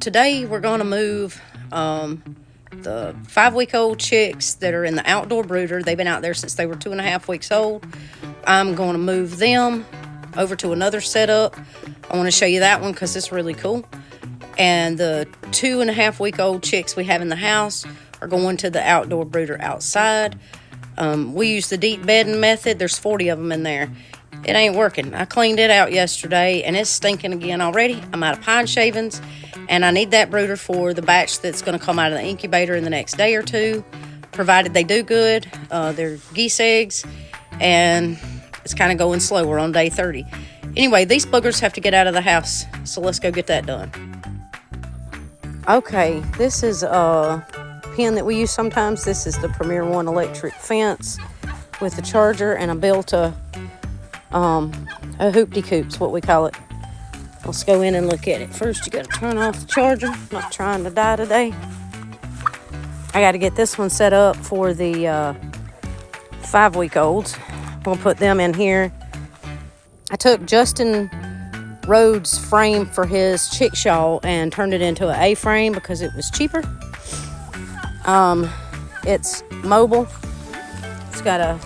today we're going to move the 5-week-old chicks that are in the outdoor brooder. They've been out there since they were 2.5 weeks old. I'm going to move them over to another setup. I want to show you that one because it's really cool. And the 2.5-week-old chicks we have in the house are going to the outdoor brooder outside. We use the deep bedding method. There's 40 of them in there. It ain't working. I cleaned it out yesterday and it's stinking again already. I'm out of pine shavings and I need that brooder for the batch that's going to come out of the incubator in the next day or two, provided they do good. They're geese eggs and it's kind of going slow. We're on day 30. Anyway, these boogers have to get out of the house, so let's go get that done. Okay, this is a pen that we use sometimes. This is the Premier One electric fence with a charger, and I built a hoopty-coop's what we call it. Let's go in and look at it. First, you got to turn off the charger. I'm not trying to die today. I got to get this one set up for the 5-week-olds. We'll put them in here. I took Justin Rhodes' frame for his Chicshaw and turned it into an A-frame because it was cheaper. It's mobile. It's got a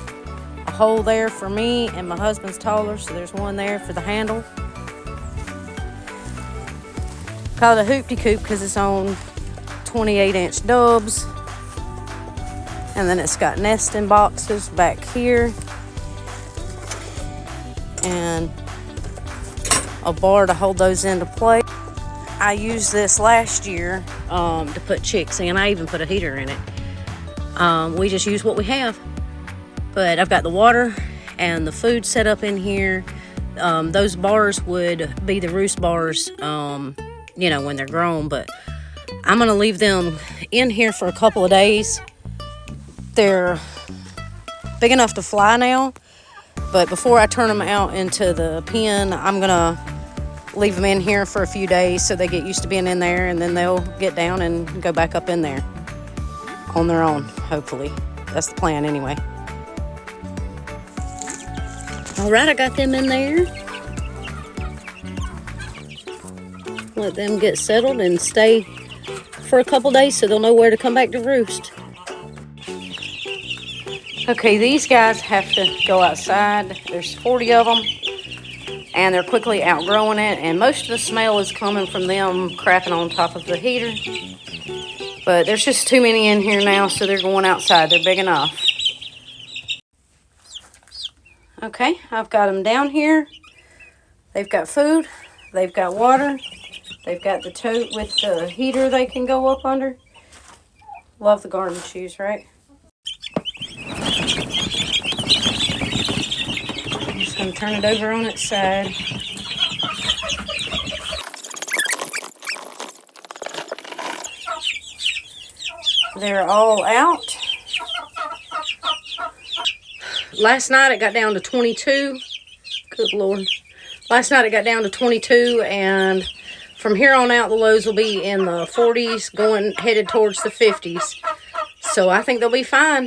hole there for me, and my husband's taller, so there's one there for the handle. Call it a hoopty-coop because it's on 28-inch dubs. And then it's got nesting boxes back here. And a bar to hold those into place. I used this last year to put chicks in. I even put a heater in it. We just use what we have. But I've got the water and the food set up in here. Those bars would be the roost bars, you know, when they're grown. But I'm going to leave them in here for a couple of days. They're big enough to fly now. But before I turn them out into the pen, I'm going to leave them in here for a few days so they get used to being in there. And then they'll get down and go back up in there on their own, hopefully. That's the plan anyway. All right, I got them in there. Let them get settled and stay for a couple days so they'll know where to come back to roost. Okay, these guys have to go outside. There's 40 of them, and they're quickly outgrowing it, and most of the smell is coming from them crapping on top of the heater. But there's just too many in here now, so they're going outside. They're big enough. Okay, I've got them down here. They've got food. They've got water. They've got the tote with the heater they can go up under. Love the garden shoes, right? I'm just going to turn it over on its side. They're all out. Last night it got down to 22. Good Lord. Last night it got down to 22, and from here on out the lows will be in the 40s, headed towards the 50s. So I think they'll be fine.